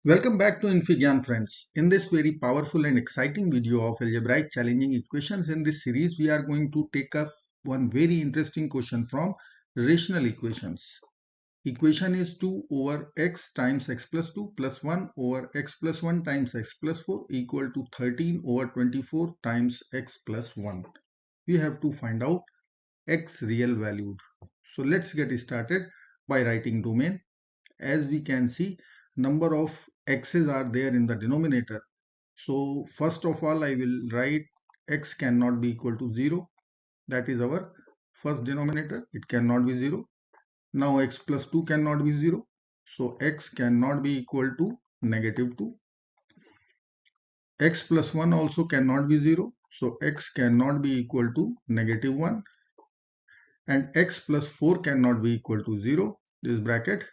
Welcome back to Infigyan friends. In this very powerful and exciting video of algebraic challenging equations in this series, we are going to take up one very interesting question from rational equations. Equation is 2 over x times x plus 2 plus 1 over x plus 1 times x plus 4 equal to 13 over 24 times x plus 1. We have to find out x real valued. So let's get started by writing domain. As we can see, number of x's are there in the denominator. So first of all, I will write x cannot be equal to 0. That is our first denominator. It cannot be 0. Now x plus 2 cannot be 0. So x cannot be equal to negative 2. X plus 1 also cannot be 0. So x cannot be equal to negative 1. And x plus 4 cannot be equal to 0. This bracket.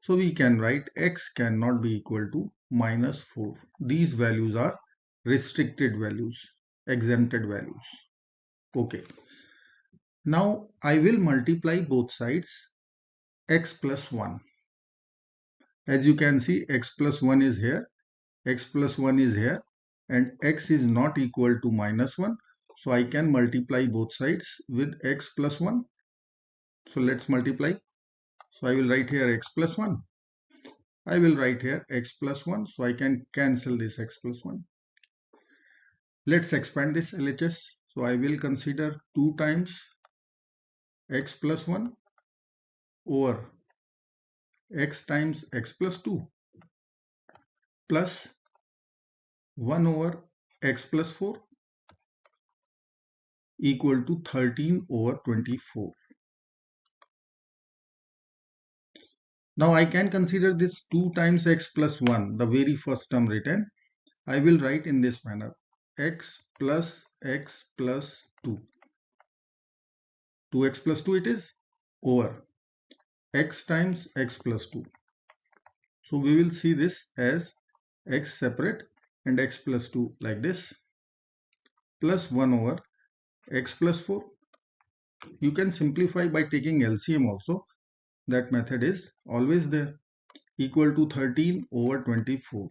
So we can write x cannot be equal to minus 4. These values are restricted values, exempted values. Okay. Now I will multiply both sides x plus 1. As you can see, x plus 1 is here, x plus 1 is here, and x is not equal to minus 1. So I can multiply both sides with x plus 1. So let's multiply. So I will write here x plus 1. I will write here x plus 1, so I can cancel this x plus 1. Let's expand this LHS. So I will consider 2 times x plus 1 over x times x plus 2 plus 1 over x plus 4 equal to 13 over 24. Now I can consider this 2 times x plus 1, the very first term written. I will write in this manner: x plus 2. 2x plus 2 it is, over x times x plus 2. So we will see this as x separate and x plus 2 like this, plus 1 over x plus 4. You can simplify by taking LCM also. That method is always there, equal to 13 over 24.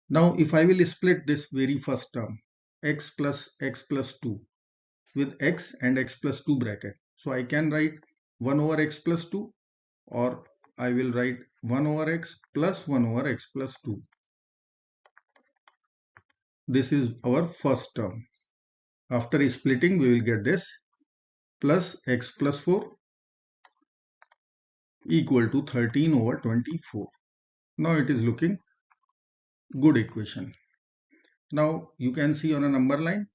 Now if I will split this very first term, x plus 2 with x and x plus 2 bracket. So I can write 1 over x plus 2, or I will write 1 over x plus 1 over x plus 2. This is our first term. After splitting, we will get this plus x plus 4 equal to 13 over 24. Now it is looking good equation. Now you can see on a number line,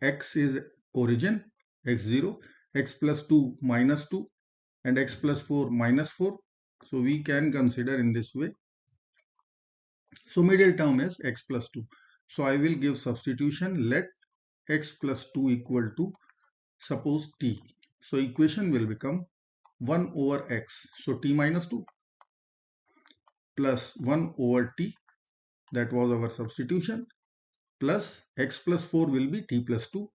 x is origin, x0, x plus 2 minus 2, and x plus 4 minus 4. So we can consider in this way. So middle term is x plus 2. So I will give substitution. Let x plus 2 equal to, suppose, t. So equation will become 1 over x, so t minus 2, plus 1 over t, that was our substitution, plus x plus 4 will be t plus 2.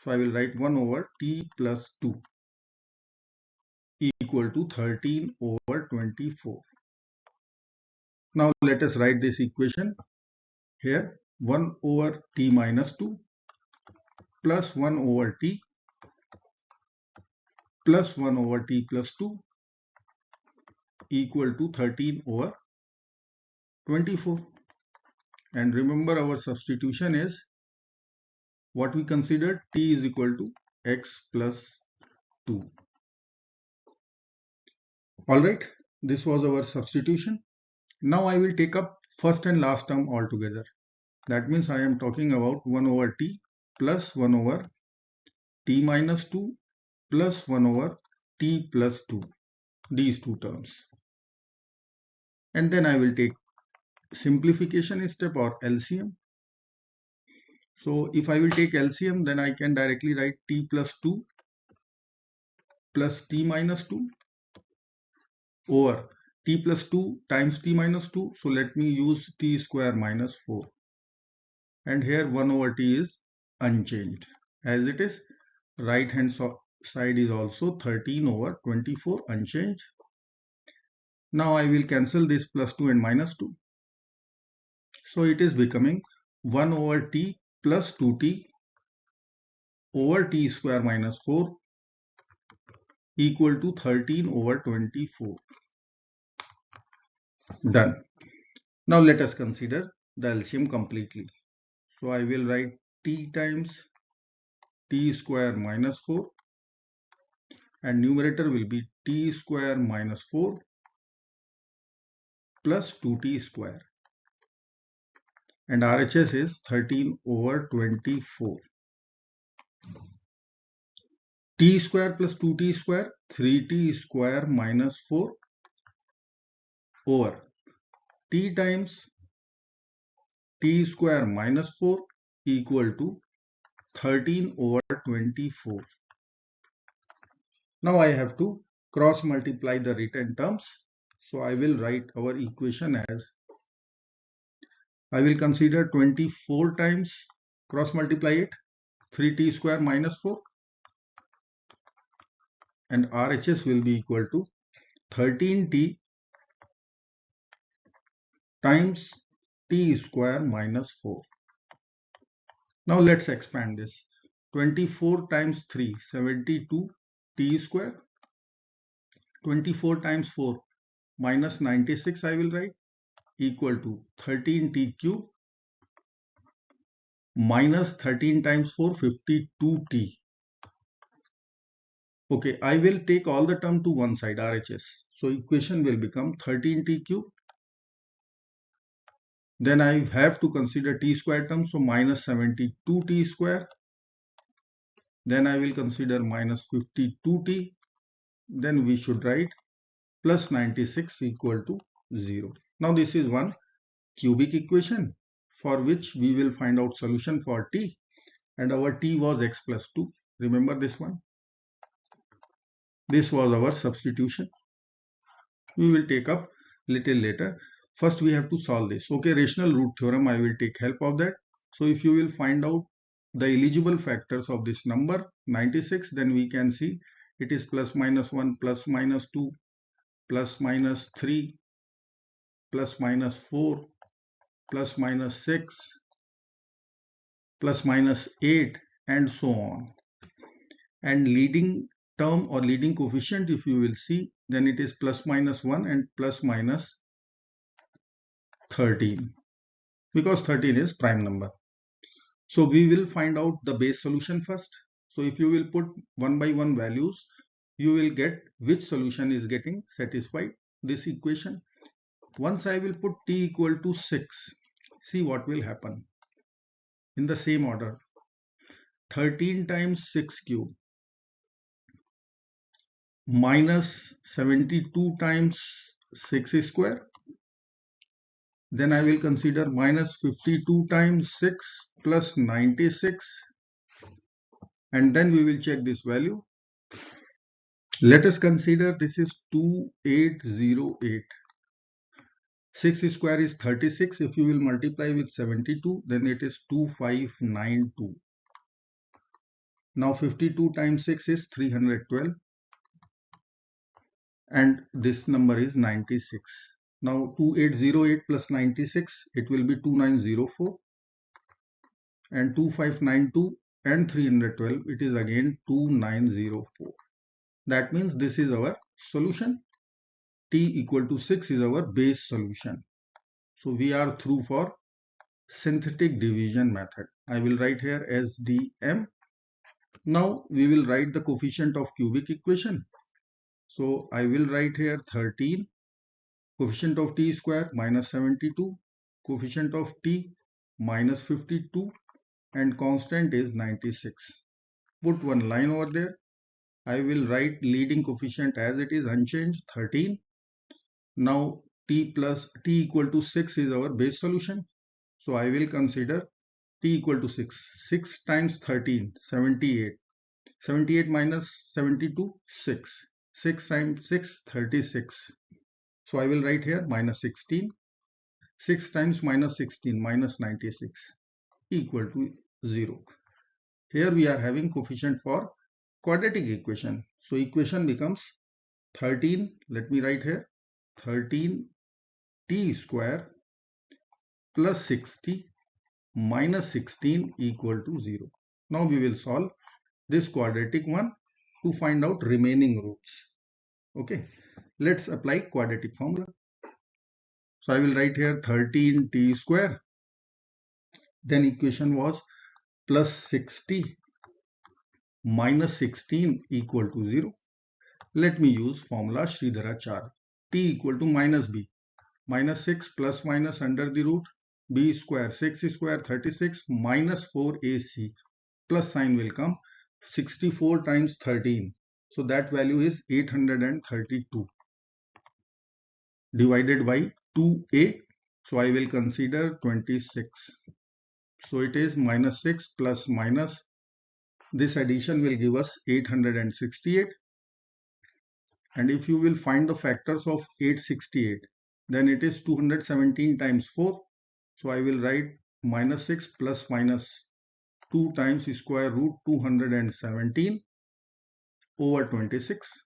So I will write 1 over t plus 2 equal to 13 over 24. Now let us write this equation here. 1 over t minus 2 plus 1 over t plus 1 over t plus 2 equal to 13 over 24. And remember, our substitution is what we considered, t is equal to x plus 2. Alright, this was our substitution. Now I will take up first and last term altogether. That means I am talking about 1 over t plus 1 over t minus 2 plus 1 over t plus 2. These two terms. And then I will take simplification step or LCM. So if I will take LCM, then I can directly write t plus 2 plus t minus 2 over t plus 2 times t minus 2. So let me use t square minus 4. And here 1 over t is unchanged as it is. Right hand side is also 13 over 24 unchanged. Now I will cancel this plus 2 and minus 2. So it is becoming 1 over t plus 2t over t square minus 4 equal to 13 over 24. Done. Now let us consider the LCM completely. So I will write t times t square minus 4 and numerator will be t square minus 4 plus 2t square. And RHS is 13 over 24. T square plus 2t square, 3t square minus 4 over t times t square minus 4 equal to 13 over 24. Now I have to cross multiply the written terms. So I will write our equation as, I will consider 24 times, cross multiply it, 3t square minus 4 and RHS will be equal to 13t times t square minus 4. Now let's expand this. 24 times 3, 72 t square. 24 times 4 minus 96 I will write equal to 13t cube minus 13 times 4, 52t. Okay, I will take all the term to one side, RHS. So equation will become 13t cube. Then I have to consider t square term, so minus 72t square. Then I will consider minus 52t. Then we should write plus 96 equal to 0. Now this is one cubic equation for which we will find out solution for t, and our t was x plus 2. Remember this one? This was our substitution. We will take up little later. First we have to solve this. Okay, rational root theorem, I will take help of that. So if you will find out the eligible factors of this number 96, then we can see it is plus minus 1, plus minus 2, plus minus 3, plus minus 4, plus minus 6, plus minus 8, and so on. And leading term or leading coefficient, if you will see, then it is plus minus 1 and plus minus 13, because 13 is prime number. So we will find out the base solution first. So if you will put one by one values, you will get which solution is getting satisfied this equation. Once I will put t equal to 6, see what will happen. In the same order, 13 times 6 cube minus 72 times 6 square. Then I will consider minus 52 times 6 plus 96, and then we will check this value. Let us consider this is 2808. 6 square is 36. If you will multiply with 72, then it is 2592. Now 52 times 6 is 312, and this number is 96. Now 2808 plus 96, it will be 2904, and 2592 and 312, it is again 2904. That means this is our solution. T equal to 6 is our base solution. So we are through for synthetic division method. I will write here as dm. Now we will write the coefficient of cubic equation. So I will write here 13, coefficient of t square minus 72, coefficient of t minus 52, and constant is 96. Put one line over there. I will write leading coefficient as it is unchanged, 13. Now t equal to 6 is our base solution. So I will consider t equal to 6. 6 times 13, 78. 78 minus 72, 6. 6 times 6, 36. So I will write here minus 16. 6 times minus 16 minus 96 equal to 0. Here we are having coefficient for quadratic equation. So equation becomes 13. Let me write here 13t square plus 60 minus 16 equal to 0. Now we will solve this quadratic one to find out remaining roots. Okay, let's apply quadratic formula. So I will write here 13t square. Then equation was plus 60 minus 16 equal to 0. Let me use formula Sridharacharya. T equal to minus b. Minus 6 plus minus under the root b square 6 square 36 minus 4ac. Plus sign will come 64 times 13. So that value is 832 divided by 2a. So I will consider 26. So it is minus 6 plus minus. This addition will give us 868. And if you will find the factors of 868, then it is 217 times 4. So I will write minus 6 plus minus 2 times square root 217 over 26.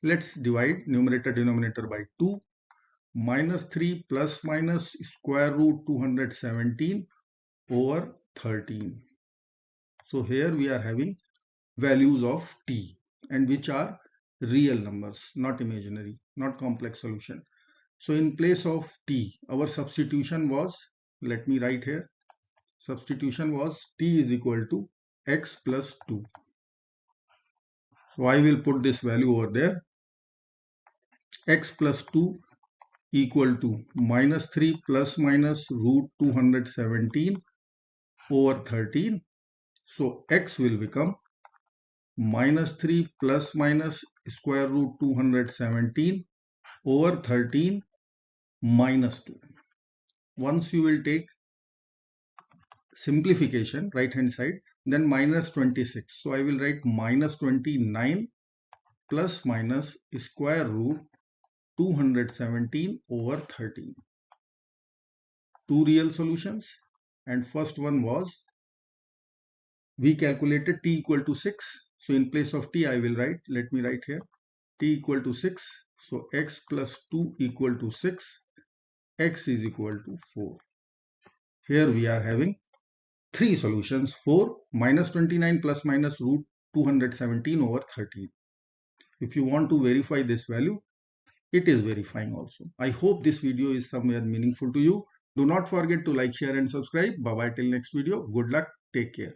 Let's divide numerator denominator by 2. Minus 3 plus minus square root 217 over 13. So here we are having values of t, and which are real numbers, not imaginary, not complex solution. So in place of t, our substitution was, let me write here, substitution was t is equal to x plus 2. So I will put this value over there. X plus 2 equal to minus 3 plus minus root 217 over 13. So x will become minus 3 plus minus square root 217 over 13 minus 2. Once you will take simplification right hand side, then minus 26. So I will write minus 29 plus minus square root 217 over 13. Two real solutions, and first one was we calculated t equal to 6. So in place of t I will write, let me write here, t equal to 6. So x plus 2 equal to 6, x is equal to 4. Here we are having three solutions: 4, minus 29 plus minus root 217 over 13. If you want to verify this value, it is verifying also. I hope this video is somewhere meaningful to you. Do not forget to like, share and subscribe. Bye bye till next video. Good luck. Take care.